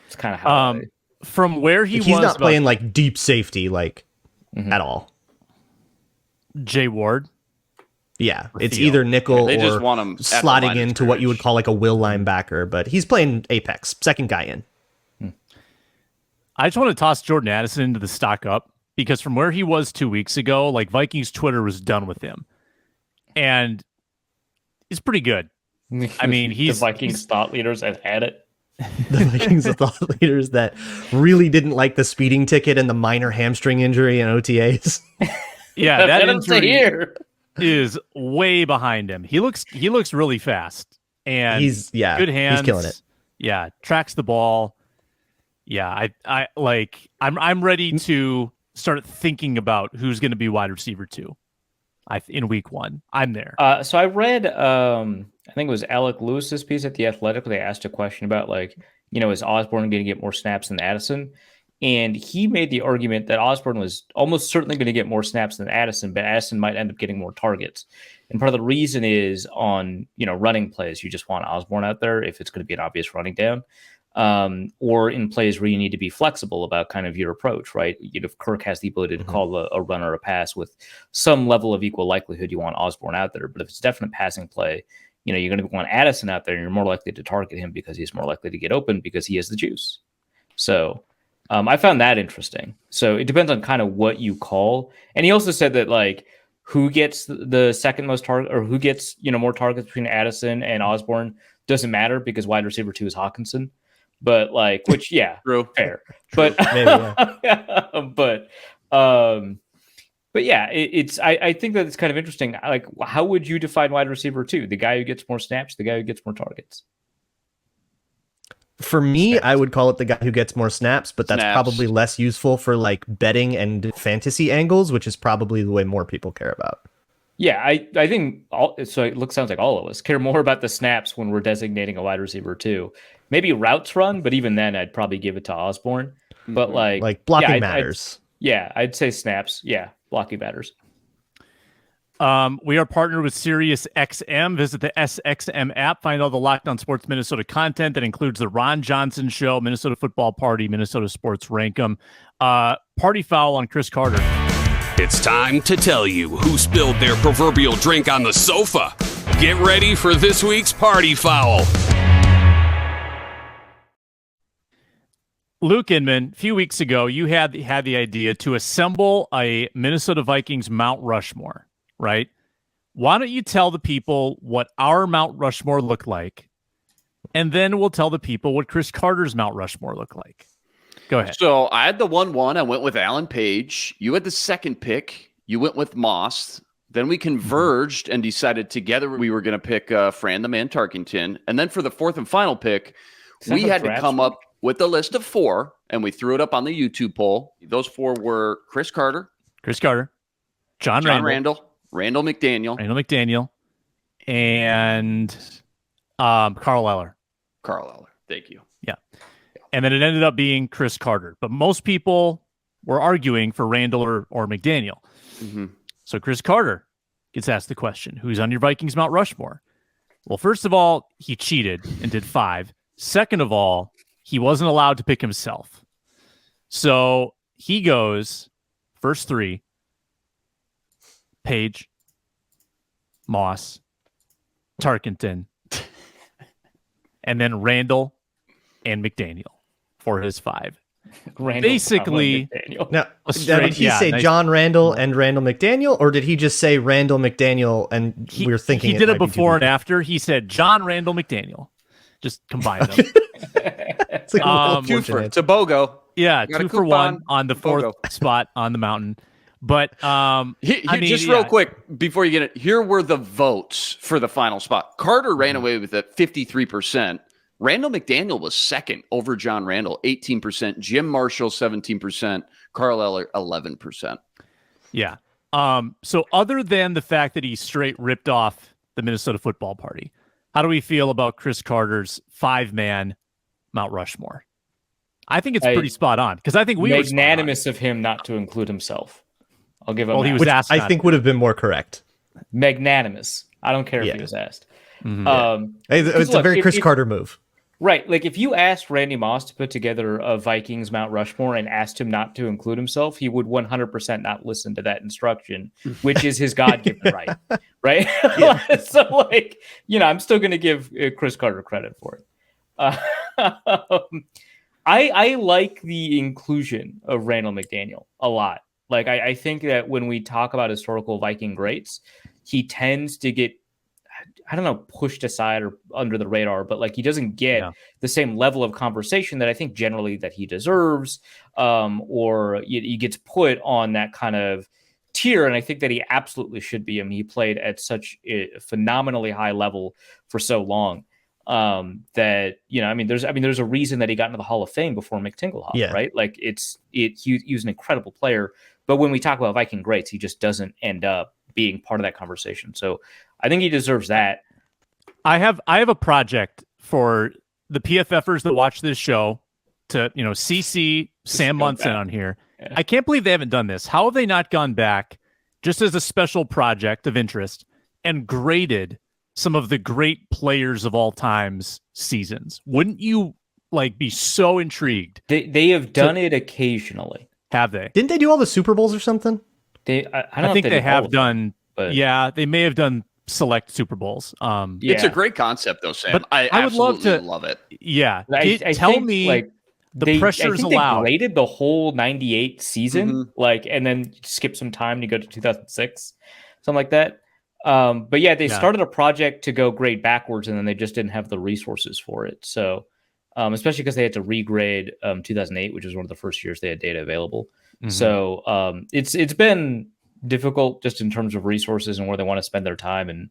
it's kind of how. From where he's not playing like deep safety at all. Jay Ward. Yeah, it's either nickel they or just want him slotting into what you would call like a will linebacker, but he's playing apex, second guy in. I just want to toss Jordan Addison into the stock up because from where he was 2 weeks ago, like Vikings Twitter was done with him, and he's pretty good. I mean, the Vikings thought leaders have had it. The Vikings thought leaders that really didn't like the speeding ticket and the minor hamstring injury in OTAs. Yeah, that injury is way behind him. He looks really fast, and he's good hands. He's killing it. Yeah, tracks the ball. Yeah, I'm ready to start thinking about who's going to be wide receiver 2. In week 1, I'm there. So I read, I I think it was Alec Lewis's piece at The Athletic where they asked a question about, like, is Osborne going to get more snaps than Addison? And he made the argument that Osborne was almost certainly going to get more snaps than Addison, but Addison might end up getting more targets. And part of the reason is on, running plays, you just want Osborne out there if it's going to be an obvious running down. Or in plays where you need to be flexible about kind of your approach, right? If Kirk has the ability to call a run or a pass with some level of equal likelihood, you want Osborne out there. But if it's a definite passing play, you're going to want Addison out there, and you're more likely to target him because he's more likely to get open because he has the juice. So I found that interesting. So it depends on kind of what you call. And he also said that, like, who gets the second most target, or who gets, more targets between Addison and Osborne doesn't matter because wide receiver 2 is Hawkinson. But like, which, yeah, True. Fair. True. But, Maybe, yeah. but yeah, I think that it's kind of interesting. Like, how would you define wide receiver 2? The guy who gets more snaps, the guy who gets more targets? For me, I would call it the guy who gets more snaps, but that's probably less useful for like betting and fantasy angles, which is probably the way more people care about. Yeah, I think sounds like all of us care more about the snaps when we're designating a wide receiver 2. Maybe routes run, but even then, I'd probably give it to Osborne. But like blocking matters. I'd say snaps. Yeah, blocking matters. We are partnered with SiriusXM. Visit the SXM app. Find all the Locked On Sports Minnesota content that includes the Ron Johnson Show, Minnesota Football Party, Minnesota Sports Rankum. Party foul on Cris Carter. It's time to tell you who spilled their proverbial drink on the sofa. Get ready for this week's party foul. Luke Inman, a few weeks ago, you had the idea to assemble a Minnesota Vikings Mount Rushmore, right? Why don't you tell the people what our Mount Rushmore looked like, and then we'll tell the people what Cris Carter's Mount Rushmore looked like. Go ahead. So I had the 1-1. I went with Alan Page. You had the second pick. You went with Moss. Then we converged and decided together we were going to pick Fran the Man Tarkenton. And then for the fourth and final pick, we had to come up with a list of 4, and we threw it up on the YouTube poll. Those 4 were Cris Carter, John Randall, Randall McDaniel, and Carl Eller. Thank you. Yeah. And then it ended up being Cris Carter. But most people were arguing for Randall or McDaniel. Mm-hmm. So Cris Carter gets asked the question, who's on your Vikings Mount Rushmore? Well, first of all, he cheated and did 5. Second of all, he wasn't allowed to pick himself. So he goes, first 3, Page, Moss, Tarkenton, and then Randall and McDaniel for his 5. Basically, now, did he say John Randall and Randall McDaniel, or did he just say Randall McDaniel and we're thinking he did it before and after? He said John Randall McDaniel. Just combine them. It's like 2 for it's a BOGO. Yeah, 2 for 1 on the 4th spot on the mountain. But real quick before you get it, here were the votes for the final spot. Carter ran away with it 53%. Randall McDaniel was second over John Randall, 18%. Jim Marshall, 17%. Carl Eller, 11%. Yeah. So other than the fact that he straight ripped off the Minnesota Football Party, how do we feel about Cris Carter's 5-man Mount Rushmore? I think it's pretty spot on because I think we were magnanimous of him not to include himself. I'll give him. Well, he was asked. I think would have been more correct. Magnanimous. I don't care if he was asked. Mm-hmm. It's a very Cris Carter move. Right. Like if you asked Randy Moss to put together a Vikings Mount Rushmore and asked him not to include himself, he would 100% not listen to that instruction, which is his God-given right. Right. Yeah. So like, I'm still going to give Cris Carter credit for it. I like the inclusion of Randall McDaniel a lot. Like I think that when we talk about historical Viking greats, he tends to get, I don't know, pushed aside or under the radar, but like he doesn't get the same level of conversation that I think generally that he deserves, or he gets put on that kind of tier. And I think that he absolutely should be. I mean, he played at such a phenomenally high level for so long that, there's a reason that he got into the Hall of Fame before Mick Tingelhoff, right? Like he was an incredible player, but when we talk about Viking greats, he just doesn't end up being part of that conversation. So I think he deserves that. I have a project for the PFFers that watch this show to, CC Sam Munson on here. Yeah. I can't believe they haven't done this. How have they not gone back just as a special project of interest and graded some of the great players of all time's seasons? Wouldn't you be so intrigued? They have done it occasionally. Have they? Didn't they do all the Super Bowls or something? I don't know think if they did all have of them, done. but Yeah, they may have done select Super Bowls. yeah. It's a great concept, though, Sam. But I would love absolutely to love it. Yeah, I tell think, me like, the pressure's I think allowed. They graded the whole 98 season, Mhm. and then skip some time to go to 2006, something like that. But yeah, they started a project to go grade backwards, and then they just didn't have the resources for it. So, especially because they had to regrade 2008, which was one of the first years they had data available. Mhm. So it's been difficult just in terms of resources and where they want to spend their time and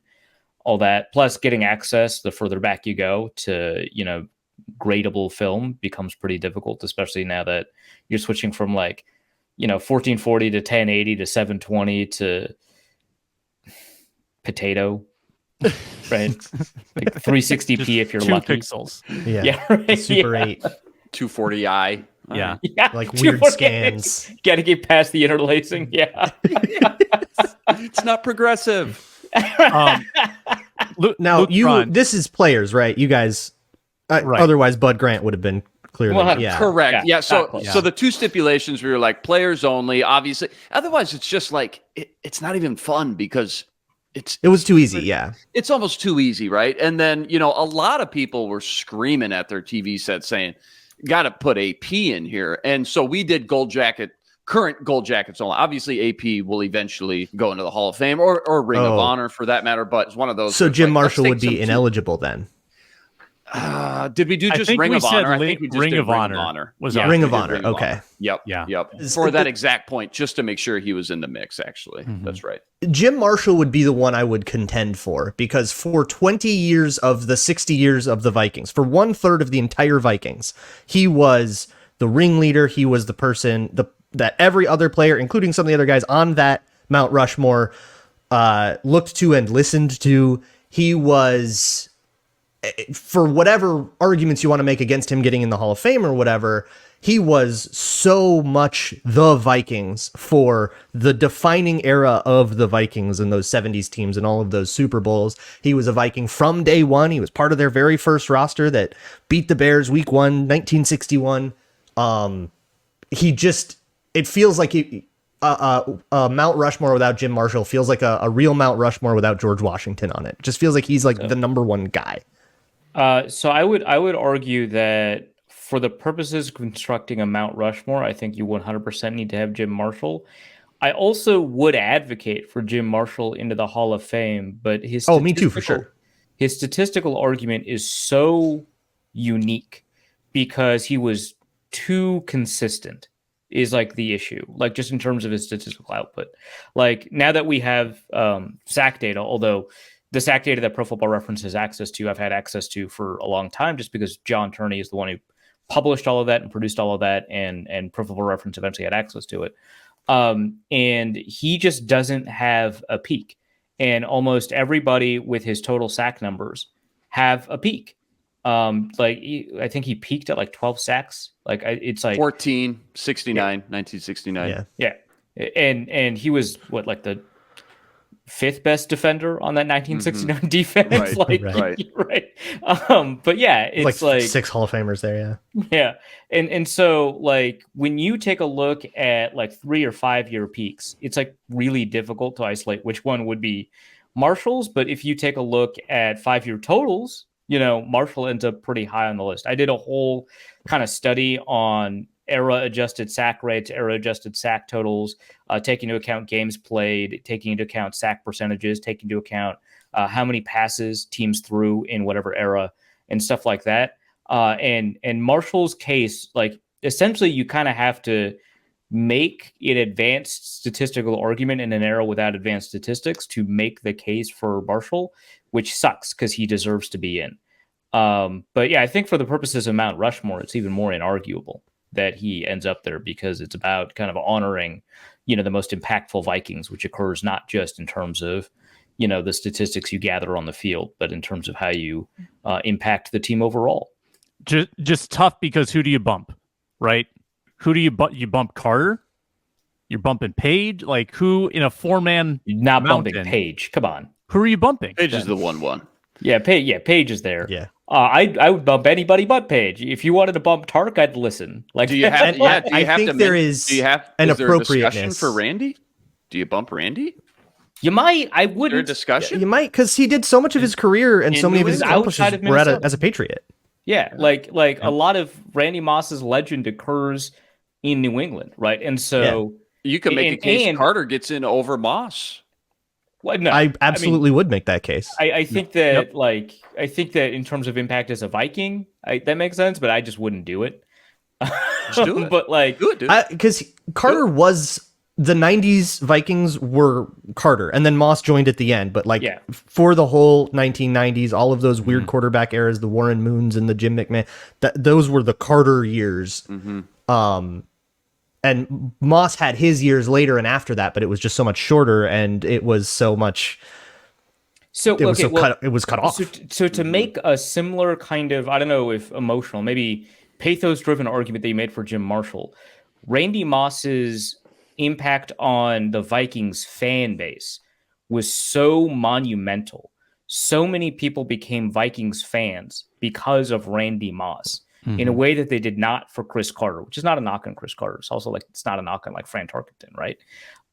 all that. Plus, getting access the further back you go to gradable film becomes pretty difficult, especially now that you're switching from 1440 to 1080 to 720 to potato, right? 360p if you're 2 lucky. pixels. Yeah, right. Super 8. 240i. Yeah. Yeah, Like weird scans. Got to get past the interlacing. Yeah. It's not progressive. Now Luke Braun. this is players, right? You guys, Right. otherwise Bud Grant would have been clearly, Well, yeah. Correct. Yeah. So, exactly. so the two stipulations we were like players only, obviously. Otherwise, it's just it's not even fun because It was too easy, yeah. it's almost too easy, right? And then a lot of people were screaming at their TV set saying, "Got to put AP in here." And so we did current Gold Jackets only. Obviously, AP will eventually go into the Hall of Fame or Ring of Honor for that matter. But it's one of those. So Jim Marshall would let's take be ineligible then. Did we do I just think Ring we of said Honor? I Ring- think we just Ring did of Ring Honor of Honor. was Yeah, our- Ring we of did Honor, Ring of okay. Honor. Yep. Yeah. Yep. For that exact point, just to make sure he was in the mix, actually. Mhm. That's right. Jim Marshall would be the one I would contend for because for 20 years of the 60 years of the Vikings, for 1/3 of the entire Vikings, he was the ringleader. He was the person that every other player, including some of the other guys on that Mount Rushmore, looked to and listened to. He was, for whatever arguments you want to make against him getting in the Hall of Fame or whatever, he was so much the Vikings for the defining era of the Vikings and those 70s teams and all of those Super Bowls. He was a Viking from day one. He was part of their very first roster that beat the Bears week 1, 1961. It feels like Mount Rushmore without Jim Marshall feels like a real Mount Rushmore without George Washington on it. Just feels like he's the number one guy. So I would argue that for the purposes of constructing a Mount Rushmore, I think you 100% need to have Jim Marshall. I also would advocate for Jim Marshall into the Hall of Fame, but me too, for sure. His statistical argument is so unique because he was too consistent is the issue, just in terms of his statistical output. Now that we have sack data, although the sack data that Pro Football Reference has access to, I've had access to for a long time, just because John Turney is the one who published all of that and produced all of that, and Pro Football Reference eventually had access to it. And he just doesn't have a peak. And almost everybody with his total sack numbers have a peak. I think he peaked at 12 sacks. It's 14, 69, 1969. Yeah. And he was the fifth best defender on that 1969 defense. Right. But yeah, it's 6 Hall of Famers there. Yeah. And so when you take a look at 3 or 5 year peaks, it's really difficult to isolate which one would be Marshall's. But if you take a look at 5-year totals, Marshall ends up pretty high on the list. I did a whole kind of study on era-adjusted sack rates, era-adjusted sack totals, taking into account games played, taking into account sack percentages, taking into account how many passes teams threw in whatever era and stuff like that. And Marshall's case, essentially you kind of have to make an advanced statistical argument in an era without advanced statistics to make the case for Marshall, which sucks because he deserves to be in. But yeah, I think for the purposes of Mount Rushmore, it's even more inarguable that he ends up there because it's about kind of honoring, the most impactful Vikings, which occurs not just in terms of, the statistics you gather on the field, but in terms of how you impact the team overall. Just tough because who do you bump, right? Who do you bump? You bump Carter? You're bumping Page? Like who in a 4-man Not mountain, bumping Page. Come on. Who are you bumping? Page is the 1-1. Yeah, Page is there. Yeah. I would bump anybody but Page. If you wanted to bump Tark, I'd listen. Like, Do you have? I do you have think to? there men- is Do you have an is there a discussion appropriateness. for Randy? Do you bump Randy? you might. I Is there a wouldn't. discussion? You might, because he did so much of his career and in so many of New his England, outside accomplishments of were Minnesota. as a Patriot. Yeah, like a lot of Randy Moss's legend occurs in New England, right? And so You could make a case and- Carter gets in over Moss. well, no, I absolutely would make that case. I think that I think that in terms of impact as a Viking, that makes sense, but I just wouldn't do it. Just do it. But like, Do it, dude. Because Carter was the 90s Vikings were Carter, and then Moss joined at the end. But like for the whole 1990s, all of those weird quarterback eras, the Warren Moons and the Jim McMahon, those were the Carter years. And Moss had his years later and after that, but it was just so much shorter, and it was so much. It was cut off. So to make a similar kind of, I don't know if emotional, maybe pathos-driven argument that you made for Jim Marshall, Randy Moss's impact on the Vikings fan base was so monumental. So many people became Vikings fans because of Randy Moss in a way that they did not for Cris Carter, which is not a knock on Cris Carter. It's also like, it's not a knock on like Fran Tarkenton, right?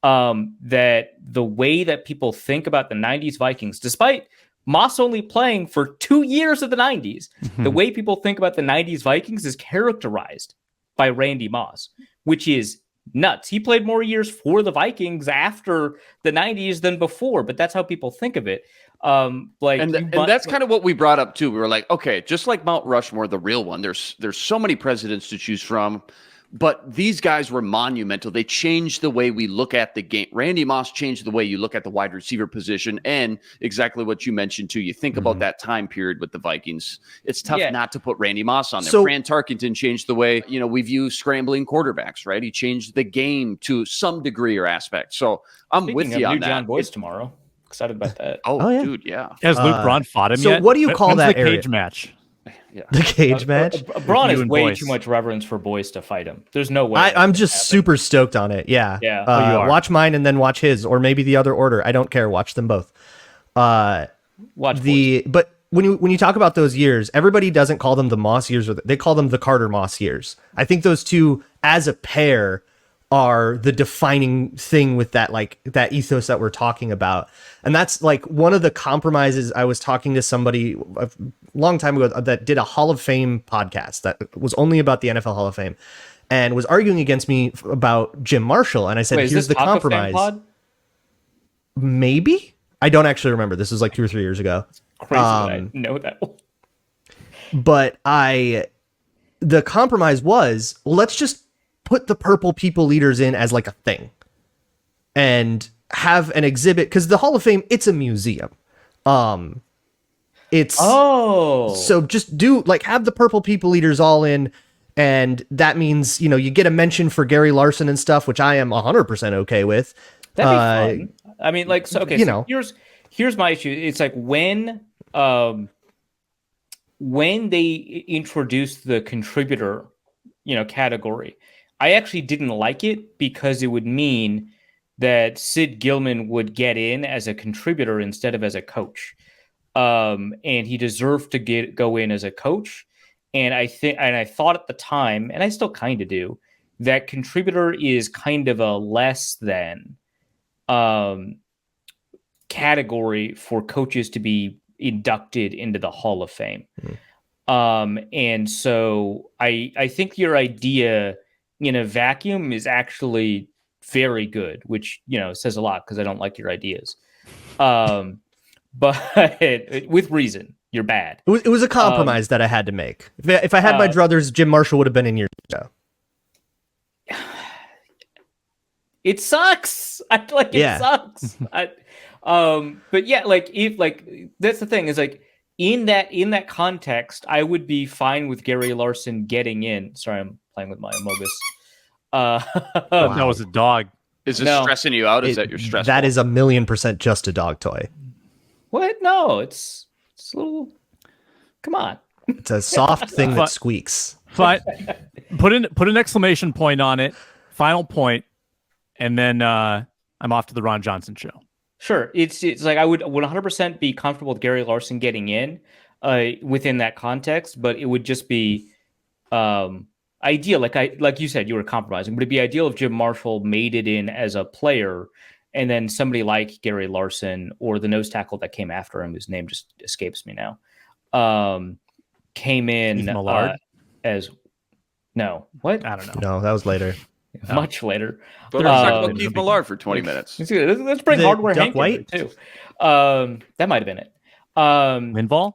That the way that people think about the 90s Vikings, despite Moss only playing for 2 years of the 90s, the way people think about the 90s Vikings is characterized by Randy Moss, which is nuts. He played more years for the Vikings after the 90s than before, but that's how people think of it. And that's kind of what we brought up too. We were like, okay, just like Mount Rushmore, the real one, there's so many presidents to choose from, but these guys were monumental. They changed the way we look at the game. Randy Moss changed the way you look at the wide receiver position, and exactly what you mentioned too. You think about that time period with the Vikings. It's tough not to put Randy Moss on there. So, Fran Tarkenton changed the way, we view scrambling quarterbacks, right? He changed the game to some degree or aspect. So I'm with you on that. John Boyce tomorrow. Excited about that. Oh, yeah. dude, yeah. Has Luke Braun fought him so yet? what do you call When's that the area? cage match? The cage match. Braun You has and way Boyce. too much reverence for Boyce to fight him. There's no way. I'm just super stoked on it. Yeah. Yeah. you are. Watch mine and then watch his, or maybe the other order. I don't care. Watch them both. Watch Boyce. But when you talk about those years, everybody doesn't call them the Moss years, or they call them the Carter Moss years. I think those two as a pair are the defining thing with that ethos that we're talking about. And that's like one of the compromises. I was talking to somebody a long time ago that did a Hall of Fame podcast that was only about the NFL Hall of Fame and was arguing against me about Jim Marshall. And I said, Wait, here's is the this Taco Fan compromise. pod? Maybe. I don't actually remember. This was like 2 or 3 years ago. Crazy that I know that one. But the compromise was, let's just put the purple people leaders in as like a thing and have an exhibit, because the Hall of Fame, it's a museum. It's so just do have the purple people leaders all in, and that means you get a mention for Gary Larson and stuff, which I am 100% okay with. That'd be fun. I mean, here's my issue. It's like when they introduced the contributor, category, I actually didn't like it because it would mean that Sid Gilman would get in as a contributor instead of as a coach. And he deserved to go in as a coach. And I thought at the time, and I still kind of do, that contributor is kind of a less than category for coaches to be inducted into the Hall of Fame. And so I think your idea in a vacuum is actually very good, which, says a lot because I don't like your ideas. But with reason, you're bad. It was a compromise that I had to make. If I had my druthers, Jim Marshall would have been in your show. It sucks. It sucks. But yeah, if that's the thing is in that context, I would be fine with Gary Larson getting in. Sorry, I'm playing with my Amogus. That was a dog. Is this No. stressing you out? Is that your stress? That is 1,000,000% just a dog toy. What? No, it's a little. Come on. It's a soft thing that squeaks. But put an exclamation point on it. Final point, and then I'm off to the Ron Johnson show. Sure, it's like I would 100% be comfortable with Gary Larson getting in within that context, but it would just be ideal. Like you said, you were compromising, but it'd be ideal if Jim Marshall made it in as a player, and then somebody like Gary Larson or the nose tackle that came after him, whose name just escapes me now, came in as no what I don't know. No, that was later. much later. But let's talk about Keith Millard for 20 minutes. Let's bring The Hardware Duck Hank in White? too. That might have been it. Linval?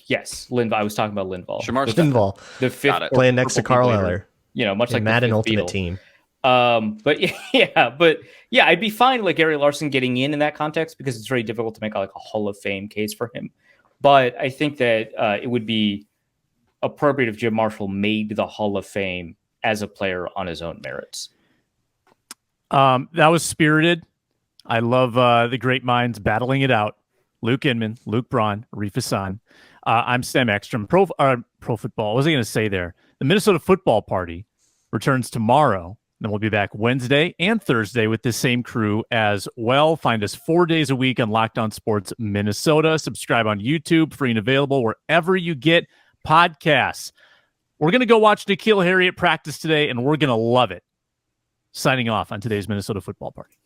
Yes, Linval. I was talking about Linval. Shamar Linval The fifth Got it. playing next to purple Carl beat later. Eller. You know, much in like Madden the Ultimate Beetle. Team. But I'd be fine like Gary Larson getting in that context because it's very difficult to make like a Hall of Fame case for him. But I think that it would be appropriate if Jim Marshall made the Hall of Fame as a player on his own merits. That was spirited. I love the great minds battling it out. Luke Inman, Luke Braun, Arif Hassan. I'm Sam Ekstrom. Pro football. What was I going to say there? The Minnesota Football Party returns tomorrow. Then we'll be back Wednesday and Thursday with this same crew as well. Find us 4 days a week on Locked On Sports Minnesota. Subscribe on YouTube, free and available wherever you get podcasts. We're going to go watch N'Keal Harry at practice today, and we're going to love it. Signing off on today's Minnesota Football Party.